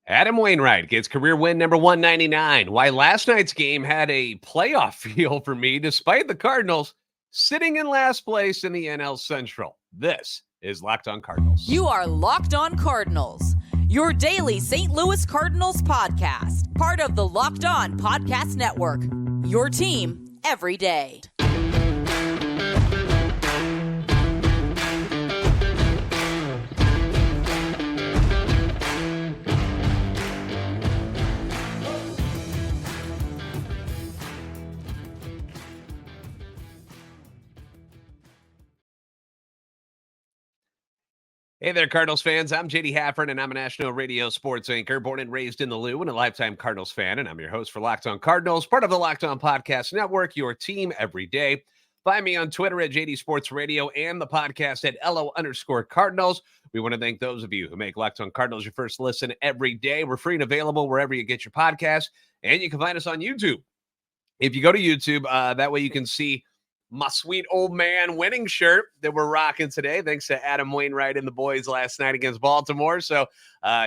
Adam Wainwright gets career win number 199. Why last night's game had a playoff feel for me, despite the Cardinals sitting in last place in the NL Central. This is Locked On Cardinals. You are Locked On Cardinals, your daily St. Louis Cardinals podcast, part of the Locked On Podcast Network, your team every day. Hey there, Cardinals fans. I'm JD Hafford, and I'm a national radio sports anchor, born and raised in the Lou, and a lifetime Cardinals fan. And I'm your host for Locked On Cardinals, part of the Locked On Podcast Network, your team every day. Find me on Twitter at JD Sports Radio and the podcast at LO_Cardinals. We want to thank those of you who make Locked On Cardinals your first listen every day. We're free and available wherever you get your podcasts, and you can find us on YouTube. If you go to YouTube, that way you can see my sweet old man winning shirt that we're rocking today, thanks to Adam Wainwright and the boys last night against Baltimore. So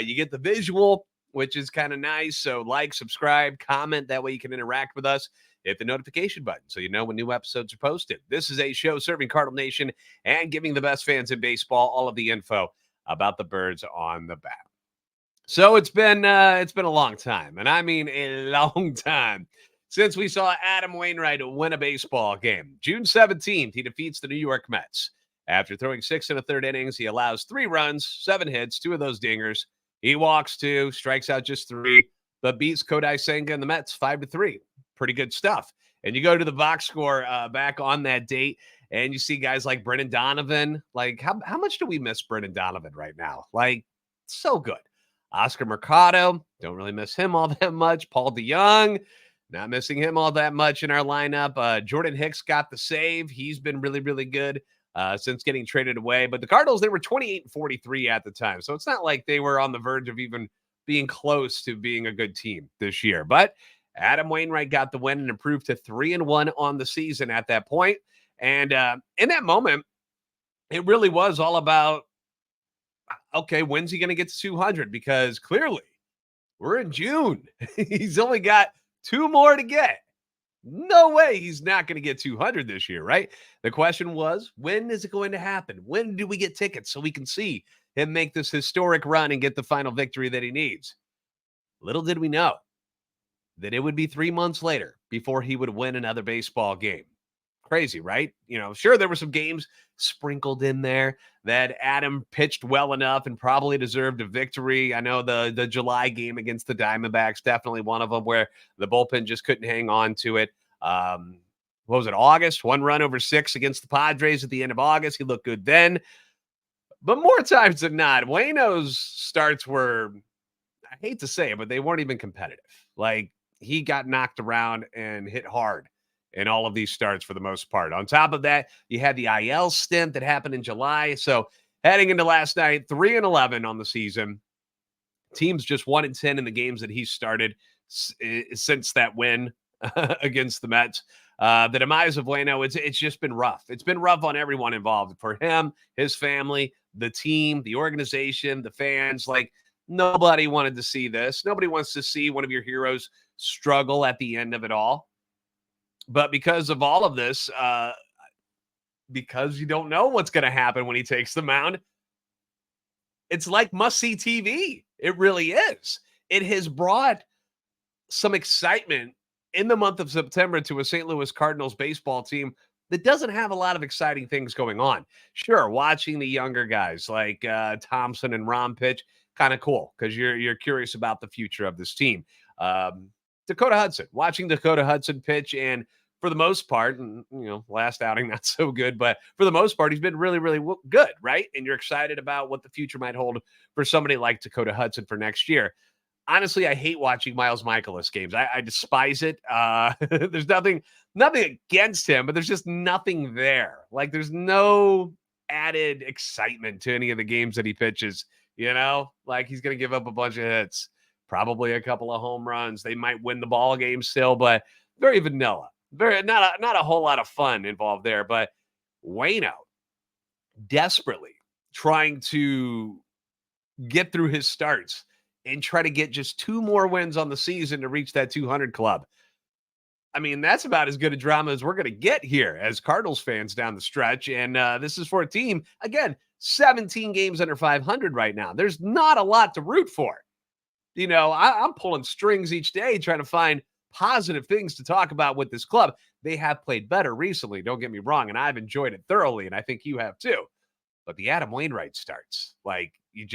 you get the visual, which is kind of nice. So like, subscribe, comment. That way you can interact with us. Hit the notification button so you know when new episodes are posted. This is a show serving Cardinal Nation and giving the best fans in baseball all of the info about the birds on the bat. So it's been a long time, and I mean a long time, since we saw Adam Wainwright win a baseball game. June 17th, he defeats the New York Mets. After throwing 6 1/3 innings, he allows 3 runs, 7 hits, 2 of those dingers. He walks 2, strikes out just 3, but beats Kodai Senga and the Mets 5-3. Pretty good stuff. And you go to the box score back on that date, and you see guys like Brendan Donovan. Like, how much do we miss Brendan Donovan right now? Like, so good. Oscar Mercado, don't really miss him all that much. Paul DeYoung, not missing him all that much in our lineup. Jordan Hicks got the save. He's been really, really good since getting traded away. But the Cardinals, they were 28-43 at the time. So it's not like they were on the verge of even being close to being a good team this year. But Adam Wainwright got the win and improved to 3-1 on the season at that point. And in that moment, it really was all about, okay, when's he going to get to 200? Because clearly we're in June. He's only got 2 more to get. No way he's not going to get 200 this year, right? The question was, when is it going to happen? When do we get tickets so we can see him make this historic run and get the final victory that he needs? Little did we know that it would be 3 months later before he would win another baseball game. Crazy, right? You know, sure, there were some games sprinkled in there that Adam pitched well enough and probably deserved a victory. I know the July game against the Diamondbacks, definitely one of them where the bullpen just couldn't hang on to it. What was it, August? 1 run over 6 against the Padres at the end of August. He looked good then. But more times than not, Waino's starts were, I hate to say it, but they weren't even competitive. Like, he got knocked around and hit hard in all of these starts for the most part. On top of that, you had the IL stint that happened in July. So heading into last night, 3-11 on the season. Teams just 1-10 in the games that he started since that win against the Mets. The demise of Waino, it's just been rough. It's been rough on everyone involved. For him, his family, the team, the organization, the fans. Like, nobody wanted to see this. Nobody wants to see one of your heroes struggle at the end of it all. But because of all of this, because you don't know what's going to happen when he takes the mound, it's like must-see TV. It really is. It has brought some excitement in the month of September to a St. Louis Cardinals baseball team that doesn't have a lot of exciting things going on. Sure, watching the younger guys like Thompson and Rom pitch, kind of cool because you're curious about the future of this team. Dakota Hudson, watching Dakota Hudson pitch, and for the most part, and last outing not so good, but for the most part, he's been really, really good, right? And you're excited about what the future might hold for somebody like Dakota Hudson for next year. Honestly, I hate watching Miles Mikolas games. I despise it. There's nothing against him, but there's just nothing there. Like, there's no added excitement to any of the games that he pitches. Like, he's going to give up a bunch of hits. Probably a couple of home runs. They might win the ball game still, but very vanilla. Very not a whole lot of fun involved there. But Waino desperately trying to get through his starts and try to get just 2 more wins on the season to reach that 200 club. I mean, that's about as good a drama as we're going to get here as Cardinals fans down the stretch. And this is for a team, again, 17 games under 500 right now. There's not a lot to root for. I'm pulling strings each day trying to find positive things to talk about with this club. They have played better recently, don't get me wrong, and I've enjoyed it thoroughly, and I think you have too. But the Adam Wainwright starts, like, you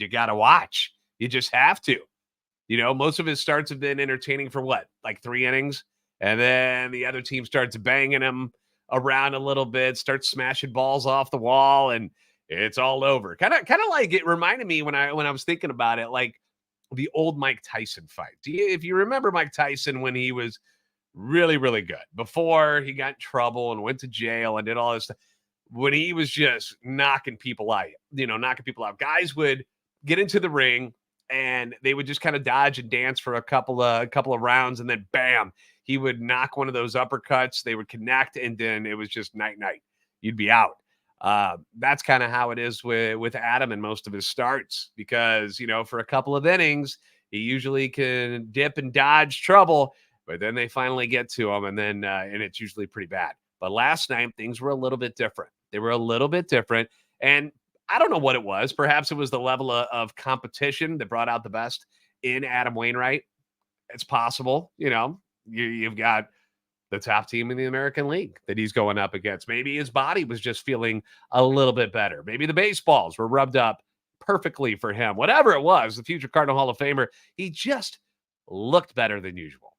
got to watch. You just have to. Most of his starts have been entertaining for what, like 3 innings? And then the other team starts banging him around a little bit, starts smashing balls off the wall, and it's all over. Kind of like it reminded me when I was thinking about it, like the old Mike Tyson fight. If you remember Mike Tyson when he was really, really good, before he got in trouble and went to jail and did all this stuff, when he was just knocking people out, guys would get into the ring and they would just kind of dodge and dance for a couple of rounds, and then bam, he would knock one of those uppercuts. They would connect, and then it was just night. You'd be out. That's kind of how it is with Adam and most of his starts, because for a couple of innings he usually can dip and dodge trouble, but then they finally get to him, and then and it's usually pretty bad. But last night things were a little bit different. They were a little bit different, and I don't know what it was. Perhaps it was the level of competition that brought out the best in Adam Wainwright. It's possible. You've got the top team in the American League that he's going up against. Maybe his body was just feeling a little bit better. Maybe the baseballs were rubbed up perfectly for him. Whatever it was, the future Cardinal Hall of Famer, he just looked better than usual.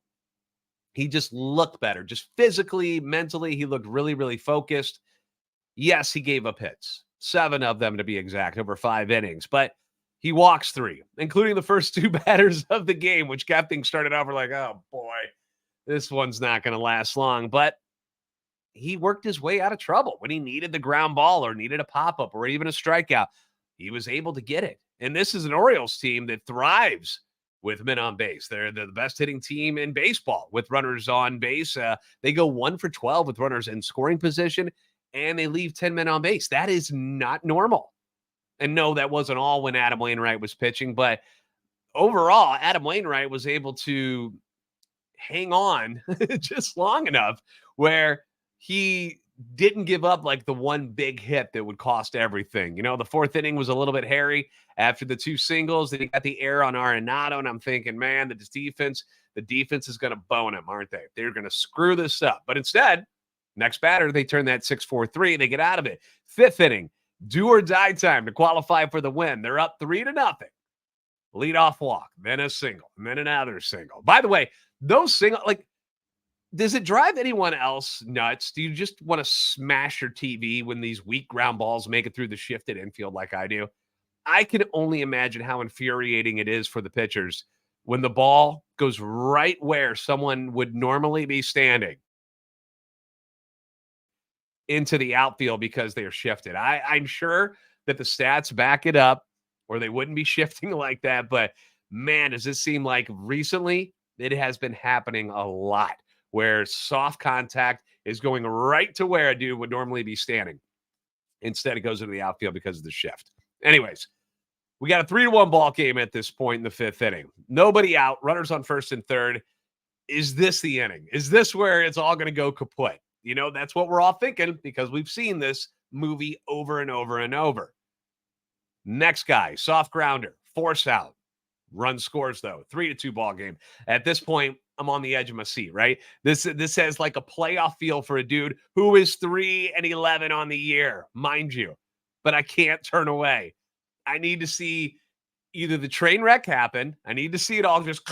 He just looked better. Just physically, mentally, he looked really, really focused. Yes, he gave up hits. 7 of them to be exact, over 5 innings. But he walks 3, including the first 2 batters of the game, which got things started off. We're like, oh, boy, this one's not going to last long. But he worked his way out of trouble when he needed the ground ball or needed a pop-up or even a strikeout. He was able to get it. And this is an Orioles team that thrives with men on base. They're the best hitting team in baseball with runners on base. They go 1 for 12 with runners in scoring position, and they leave 10 men on base. That is not normal. And no, that wasn't all when Adam Wainwright was pitching, but overall, Adam Wainwright was able to hang on just long enough where he didn't give up like the one big hit that would cost everything. The 4th inning was a little bit hairy after the 2 singles. Then he got the error on Arenado, and I'm thinking, man, the defense is going to bone him, aren't they? They're going to screw this up. But instead, next batter, they turn that 6-4-3. They get out of it. 5th inning, do or die time to qualify for the win. They're up 3-0. Leadoff walk, then a single, and then another single. By the way, those does it drive anyone else nuts? Do you just want to smash your TV when these weak ground balls make it through the shifted infield like I do? I can only imagine how infuriating it is for the pitchers when the ball goes right where someone would normally be standing into the outfield because they are shifted. I'm sure that the stats back it up, or they wouldn't be shifting like that. But man, does this seem like recently it has been happening a lot, where soft contact is going right to where a dude would normally be standing. Instead, it goes into the outfield because of the shift. Anyways, we got a 3-1 ball game at this point in the 5th inning. Nobody out, runners on 1st and 3rd. Is this the inning? Is this where it's all going to go kaput? That's what we're all thinking, because we've seen this movie over and over and over. Next guy, soft grounder, force out. Run scores, though. 3-2 ball game. At this point, I'm on the edge of my seat, right? This has like a playoff feel for a dude who is 3-11 on the year, mind you. But I can't turn away. I need to see either the train wreck happen. I need to see it all just,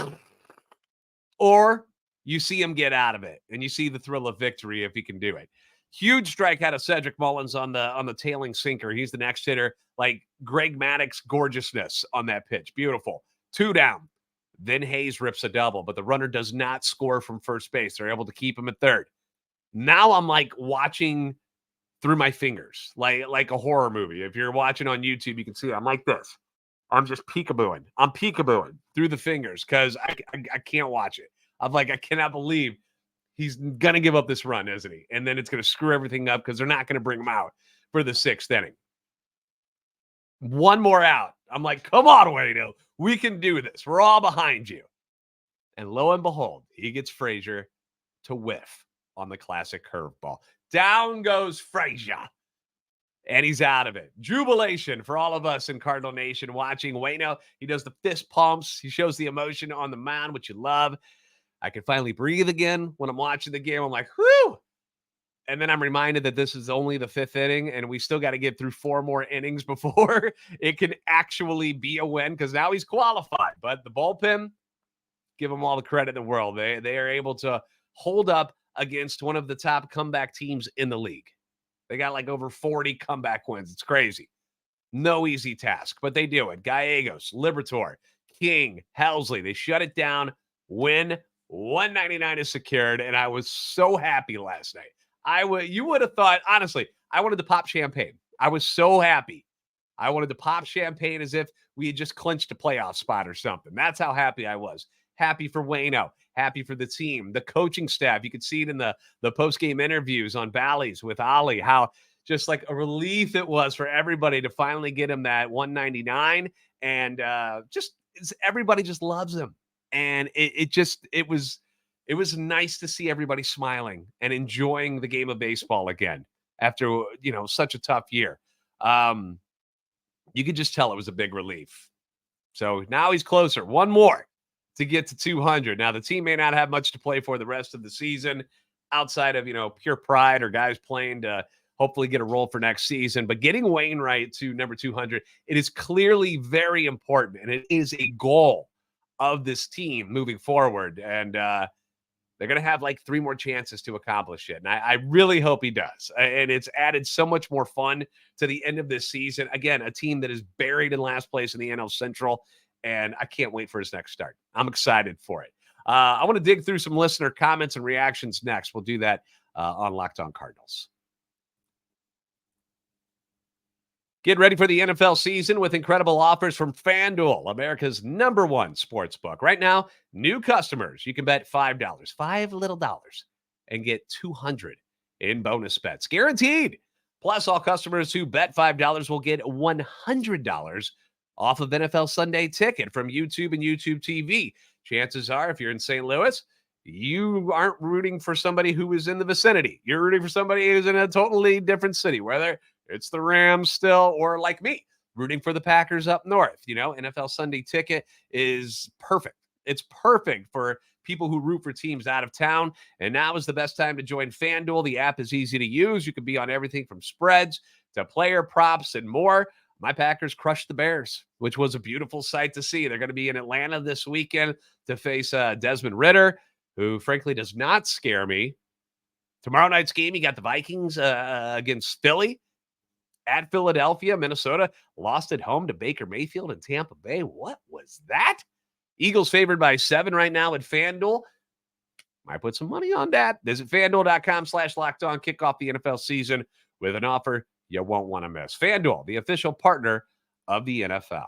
or you see him get out of it, and you see the thrill of victory if he can do it. Huge strike out of Cedric Mullins on the tailing sinker. He's the next hitter, like Greg Maddux gorgeousness on that pitch. Beautiful. 2 down. Then Hayes rips a double, but the runner does not score from first base. They're able to keep him at 3rd. Now I'm like watching through my fingers, like a horror movie. If you're watching on YouTube, you can see I'm like this. I'm just peekabooing. I'm peekabooing through the fingers because I can't watch it. I'm like, I cannot believe he's going to give up this run, isn't he? And then it's going to screw everything up because they're not going to bring him out for the 6th inning. 1 more out. I'm like, come on, Waino. We can do this. We're all behind you. And lo and behold, he gets Frazier to whiff on the classic curveball. Down goes Frazier. And he's out of it. Jubilation for all of us in Cardinal Nation watching. Waino, he does the fist pumps. He shows the emotion on the mound, which you love. I can finally breathe again when I'm watching the game. I'm like, whew. And then I'm reminded that this is only the 5th inning, and we still got to get through 4 more innings before it can actually be a win, because now he's qualified. But the bullpen, give them all the credit in the world. They are able to hold up against one of the top comeback teams in the league. They got like over 40 comeback wins. It's crazy. No easy task, but they do it. Gallegos, Liberatore, King, Helsley, they shut it down. Win. 199 is secured, and I was so happy last night. You would have thought, honestly, I wanted to pop champagne. I was so happy. I wanted to pop champagne as if we had just clinched a playoff spot or something. That's how happy I was. Happy for Waino. Happy for the team, the coaching staff. You could see it in the post-game interviews on Bally's with Ollie, how just like a relief it was for everybody to finally get him that 199. And everybody just loves him. And it was nice to see everybody smiling and enjoying the game of baseball again after, such a tough year. You could just tell it was a big relief. So now he's closer. One more to get to 200. Now, the team may not have much to play for the rest of the season outside of, pure pride or guys playing to hopefully get a role for next season. But getting Wainwright to number 200, it is clearly very important, and it is a goal of this team moving forward. And they're going to have like 3 more chances to accomplish it. And I really hope he does. And it's added so much more fun to the end of this season. Again, a team that is buried in last place in the NL Central. And I can't wait for his next start. I'm excited for it. I want to dig through some listener comments and reactions next. We'll do that on Locked On Cardinals. Get ready for the NFL season with incredible offers from FanDuel, America's #1 sports book. Right now, new customers, you can bet $5, $5 little dollars, and get $200 in bonus bets, guaranteed. Plus, all customers who bet $5 will get $100 off of NFL Sunday Ticket from YouTube and YouTube TV. Chances are, if you're in St. Louis, you aren't rooting for somebody who is in the vicinity. You're rooting for somebody who's in a totally different city, whether it's the Rams still or like me, rooting for the Packers up north. NFL Sunday Ticket is perfect. It's perfect for people who root for teams out of town. And now is the best time to join FanDuel. The app is easy to use. You can be on everything from spreads to player props and more. My Packers crushed the Bears, which was a beautiful sight to see. They're going to be in Atlanta this weekend to face Desmond Ridder, who frankly does not scare me. Tomorrow night's game, you got the Vikings against Philly. At Philadelphia, Minnesota lost at home to Baker Mayfield and Tampa Bay. What was that? Eagles favored by 7 right now at FanDuel. Might put some money on that. Visit FanDuel.com/LockedOn. Kick off the NFL season with an offer you won't want to miss. FanDuel, the official partner of the NFL.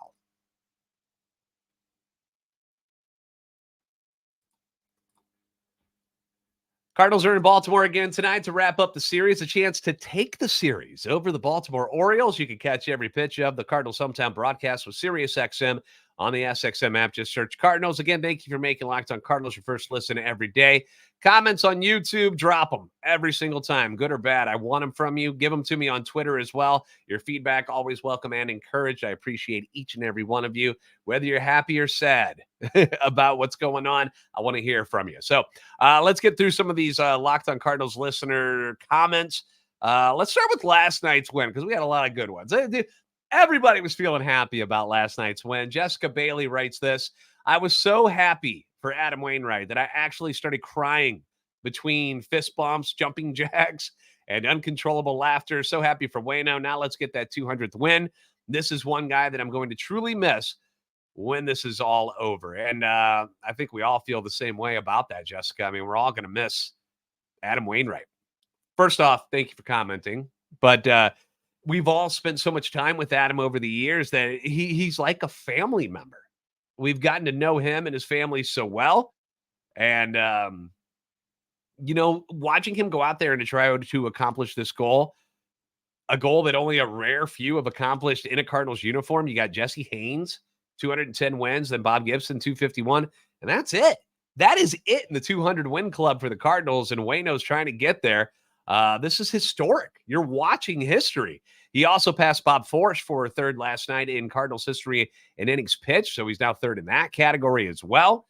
Cardinals are in Baltimore again tonight to wrap up the series. A chance to take the series over the Baltimore Orioles. You can catch every pitch of the Cardinals hometown broadcast with SiriusXM on the SXM app. Just search Cardinals. Again, thank you for making Locked On Cardinals your first listen every day. Comments on YouTube, drop them every single time, good or bad. I want them from you. Give them to me on Twitter as well. Your feedback, always welcome and encouraged. I appreciate each and every one of you. Whether you're happy or sad about what's going on, I want to hear from you. So let's get through some of these Locked On Cardinals listener comments. Let's start with last night's win, because we had a lot of good ones. Everybody was feeling happy about last night's win. Jessica Bailey writes this: I was so happy for Adam Wainwright that I actually started crying between fist bumps, jumping jacks, and uncontrollable laughter. So happy for Waino. Now let's get that 200th win. This is one guy that I'm going to truly miss when this is all over. And I think we all feel the same way about that, Jessica. I mean, we're all going to miss Adam Wainwright. First off, thank you for commenting. But we've all spent so much time with Adam over the years that he's like a family member. We've gotten to know him and his family so well. And, watching him go out there and to try to accomplish this goal a goal that only a rare few have accomplished in a Cardinals uniform. You got Jesse Haynes, 210 wins, then Bob Gibson, 251, and that's it. That is it in the 200 win club for the Cardinals, and Waino's trying to get there. This is historic. You're watching history. He also passed Bob Forsch for third last night in Cardinals history in innings pitched, so he's now third in that category as well.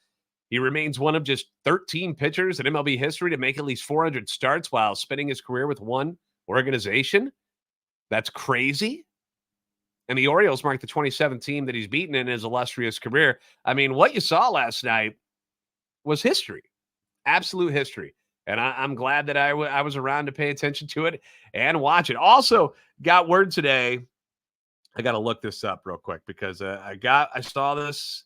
He remains one of just 13 pitchers in MLB history to make at least 400 starts while spending his career with one organization. That's crazy. And the Orioles marked the 27th team that he's beaten in his illustrious career. I mean, what you saw last night was history, absolute history. And I'm glad that I was around to pay attention to it and watch it. Also, got word today. I got to look this up real quick because I saw this.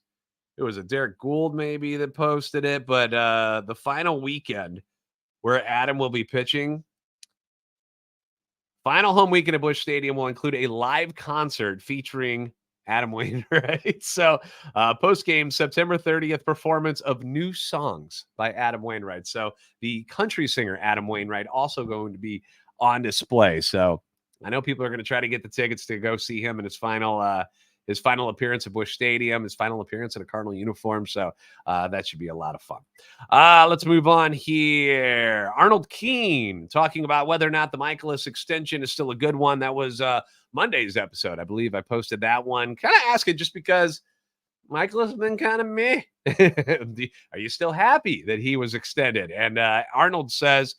It was a Derek Gould maybe that posted it, but the final weekend where Adam will be pitching, final home weekend at Busch Stadium will include a live concert featuring Adam Wainwright. So post-game September 30th performance of new songs by Adam Wainwright. So the country singer Adam Wainwright also going to be on display. So I know people are going to try to get the tickets to go see him in his final appearance at Busch Stadium, his final appearance in a Cardinal uniform. So that should be a lot of fun. Let's move on here. Arnold Keene talking about whether or not the Michaelis extension is still a good one. That was Monday's episode. I believe I posted that one. Kind of asking just because Michaelis has been kind of meh. Are you still happy that he was extended? And Arnold says,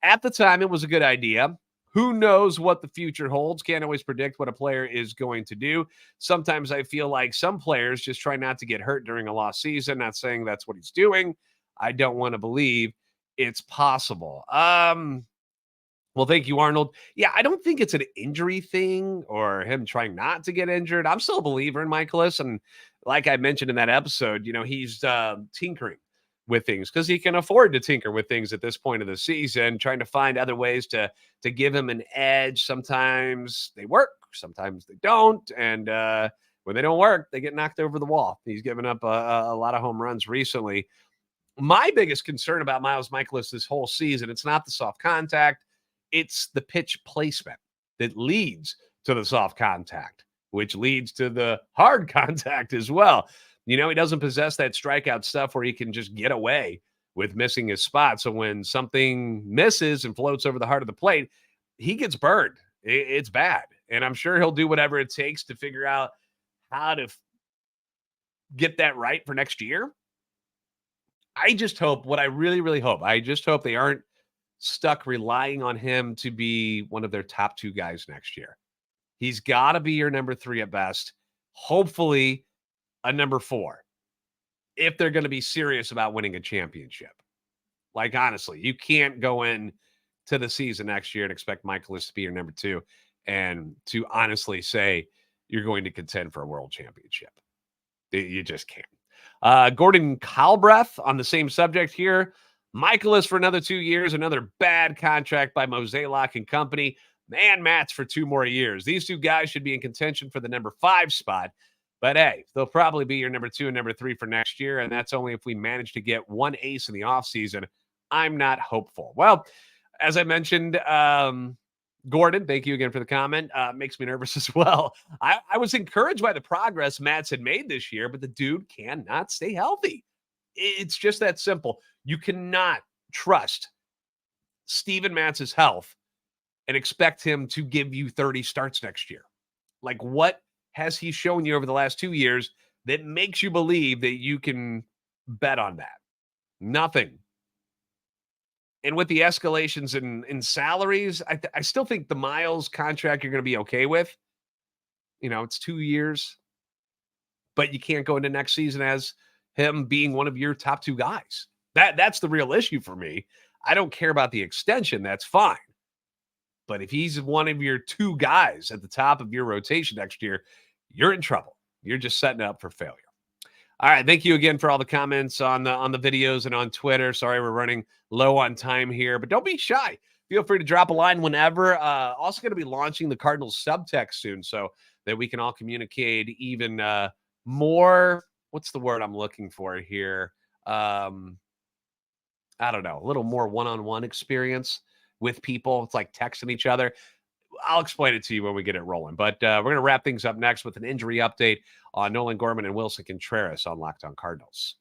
at the time, it was a good idea. Who knows what the future holds? Can't always predict what a player is going to do. Sometimes I feel like some players just try not to get hurt during a lost season. Not saying that's what he's doing. I don't want to believe it's possible. Well, thank you, Arnold. Yeah, I don't think it's an injury thing or him trying not to get injured. I'm still a believer in Michaelis. And like I mentioned in that episode, he's tinkering with things because he can afford to tinker with things at this point of the season, trying to find other ways to give him an edge. Sometimes they work, sometimes they don't. And when they don't work, they get knocked over the wall. He's given up a lot of home runs recently. My biggest concern about Miles Michaelis this whole season, it's not the soft contact, it's the pitch placement that leads to the soft contact, which leads to the hard contact as well. He doesn't possess that strikeout stuff where he can just get away with missing his spot. So when something misses and floats over the heart of the plate, he gets burned. It's bad. And I'm sure he'll do whatever it takes to figure out how to get that right for next year. I just hope, what I really, really hope, I just hope they aren't stuck relying on him to be one of their top two guys next year. He's got to be your number 3 at best. Hopefully a number 4 if they're going to be serious about winning a championship. Like, honestly, you can't go in to the season next year and expect Michaelis to be your number 2 and to honestly say you're going to contend for a world championship. You just can't. Gordon Calbreth on the same subject here. Michaelis for another 2 years, another bad contract by Mosaic and Company. Man, Mats for 2 more years. These 2 guys should be in contention for the number 5 spot. But hey, they'll probably be your number 2 and number 3 for next year. And that's only if we manage to get one ace in the offseason. I'm not hopeful. Well, as I mentioned, Gordon, thank you again for the comment. Makes me nervous as well. I was encouraged by the progress Mats had made this year, but the dude cannot stay healthy. It's just that simple. You cannot trust Steven Matz' health and expect him to give you 30 starts next year. Like, what has he shown you over the last 2 years that makes you believe that you can bet on that? Nothing. And with the escalations in salaries, I still think the Miles contract you're going to be okay with. It's 2 years, but you can't go into next season as him being one of your top 2 guys. That's the real issue for me. I don't care about the extension. That's fine. But if he's one of your 2 guys at the top of your rotation next year, you're in trouble. You're just setting up for failure. All right. Thank you again for all the comments on the videos and on Twitter. Sorry, we're running low on time here, but don't be shy. Feel free to drop a line whenever. Also going to be launching the Cardinals subtext soon so that we can all communicate even more. What's the word I'm looking for here? I don't know. A little more one-on-one experience with people. It's like texting each other. I'll explain it to you when we get it rolling. But we're going to wrap things up next with an injury update on Nolan, Gorman, and Willson Contreras on Locked On Cardinals.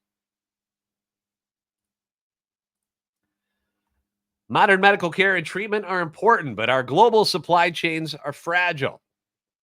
Modern medical care and treatment are important, but our global supply chains are fragile.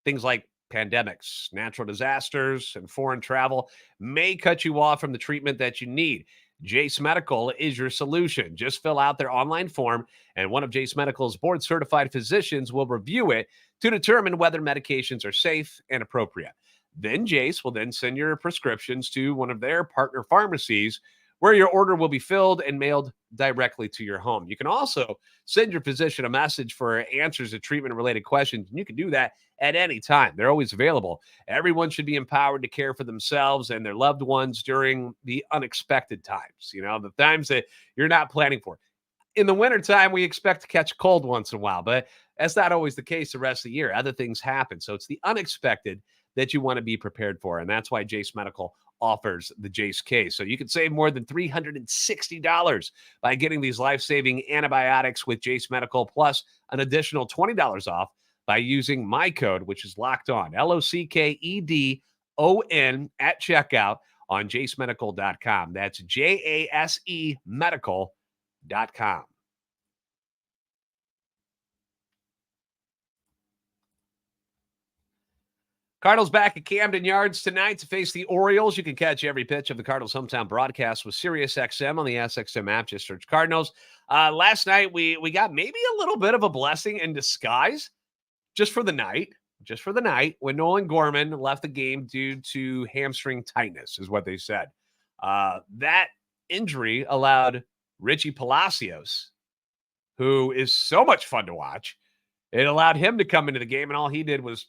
Things like pandemics, natural disasters, and foreign travel may cut you off from the treatment that you need. Jase Medical is your solution. Just fill out their online form, and one of Jase Medical's board-certified physicians will review it to determine whether medications are safe and appropriate. Then Jase will then send your prescriptions to one of their partner pharmacies, where your order will be filled and mailed directly to your home. You can also send your physician a message for answers to treatment-related questions, and you can do that at any time. They're always available. Everyone should be empowered to care for themselves and their loved ones during the unexpected times, the times that you're not planning for. In the wintertime, we expect to catch a cold once in a while, but that's not always the case the rest of the year. Other things happen. So it's the unexpected that you want to be prepared for. And that's why Jase Medical offers the Jase case. So you can save more than $360 by getting these life-saving antibiotics with Jase Medical, plus an additional $20 off by using my code, which is Locked On, LOCKEDON at checkout on jasemedical.com. That's JASE medical.com. Cardinals back at Camden Yards tonight to face the Orioles. You can catch every pitch of the Cardinals' hometown broadcast with SiriusXM on the SXM app. Just search Cardinals. Last night, we got maybe a little bit of a blessing in disguise just for the night, when Nolan Gorman left the game due to hamstring tightness, is what they said. That injury allowed Richie Palacios, who is so much fun to watch, it allowed him to come into the game, and all he did was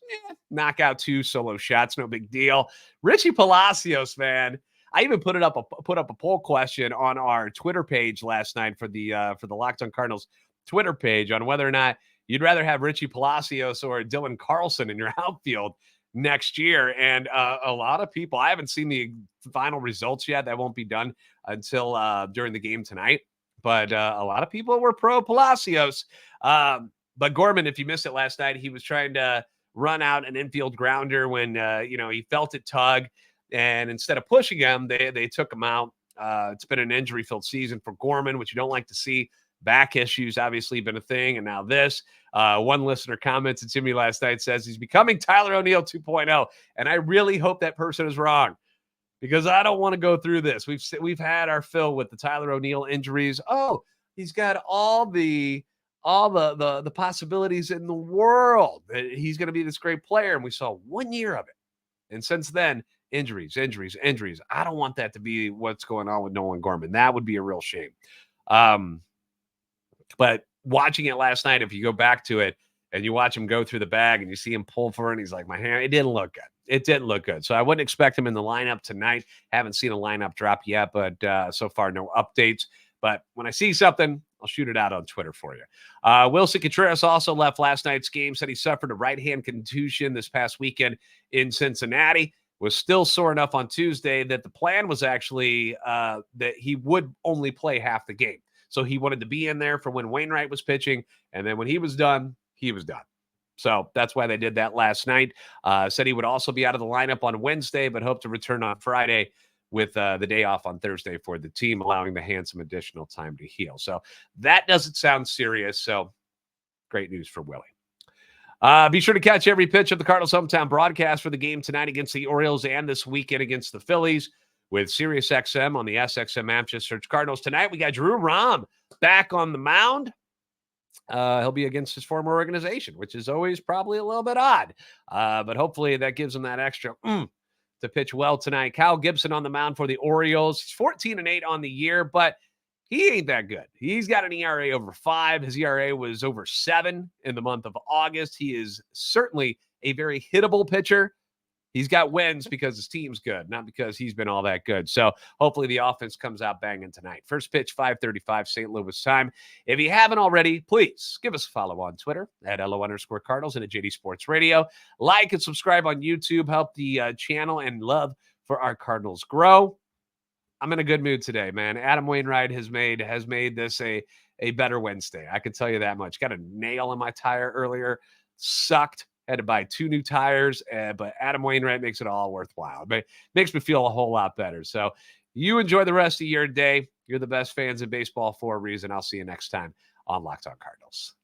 knock out 2 solo shots. No big deal. Richie Palacios, man. I even put up a poll question on our Twitter page last night for the Locked On Cardinals Twitter page on whether or not you'd rather have Richie Palacios or Dylan Carlson in your outfield next year. And a lot of people, I haven't seen the final results yet. That won't be done until during the game tonight. But a lot of people were pro Palacios. But Gorman, if you missed it last night, he was trying to run out an infield grounder when, he felt it tug. And instead of pushing him, they took him out. It's been an injury-filled season for Gorman, which you don't like to see. Back issues obviously been a thing, and now this. One listener commented to me last night, says he's becoming Tyler O'Neill 2.0, and I really hope that person is wrong, because I don't want to go through this. We've had our fill with the Tyler O'Neill injuries. Oh, he's got all the possibilities in the world that he's going to be this great player, and we saw 1 year of it, and since then, injuries. I don't want that to be what's going on with Nolan Gorman. That would be a real shame. But watching it last night, if you go back to it and you watch him go through the bag and you see him pull for it, and he's like, my hand, it didn't look good. So I wouldn't expect him in the lineup tonight. Haven't seen a lineup drop yet, but so far, no updates. But when I see something, I'll shoot it out on Twitter for you. Willson Contreras also left last night's game, said he suffered a right-hand contusion this past weekend in Cincinnati. Was still sore enough on Tuesday that the plan was actually that he would only play half the game. So he wanted to be in there for when Wainwright was pitching, and then when he was done, he was done. So that's why they did that last night. Said he would also be out of the lineup on Wednesday, but hoped to return on Friday with the day off on Thursday for the team, allowing the hand some additional time to heal. So that doesn't sound serious. So great news for Willie. Be sure to catch every pitch of the Cardinals hometown broadcast for the game tonight against the Orioles and this weekend against the Phillies with SiriusXM on the SXM app. Just search Cardinals. Tonight, we got Drew Rom back on the mound. He'll be against his former organization, which is always probably a little bit odd. But hopefully that gives him that extra to pitch well tonight. Kyle Gibson on the mound for the Orioles. He's 14-8 on the year, but he ain't that good. He's got an ERA over 5. His ERA was over 7 in the month of August. He is certainly a very hittable pitcher. He's got wins because his team's good, not because he's been all that good. So hopefully the offense comes out banging tonight. First pitch, 5:35 St. Louis time. If you haven't already, please give us a follow on Twitter at @LO_Cardinals and at JD Sports Radio. Like and subscribe on YouTube. Help the channel and love for our Cardinals grow. I'm in a good mood today, man. Adam Wainwright has made this a better Wednesday. I can tell you that much. Got a nail in my tire earlier. sucked. Had to buy 2 new tires, but Adam Wainwright makes it all worthwhile. It makes me feel a whole lot better. So you enjoy the rest of your day. You're the best fans in baseball for a reason. I'll see you next time on Locked On Cardinals.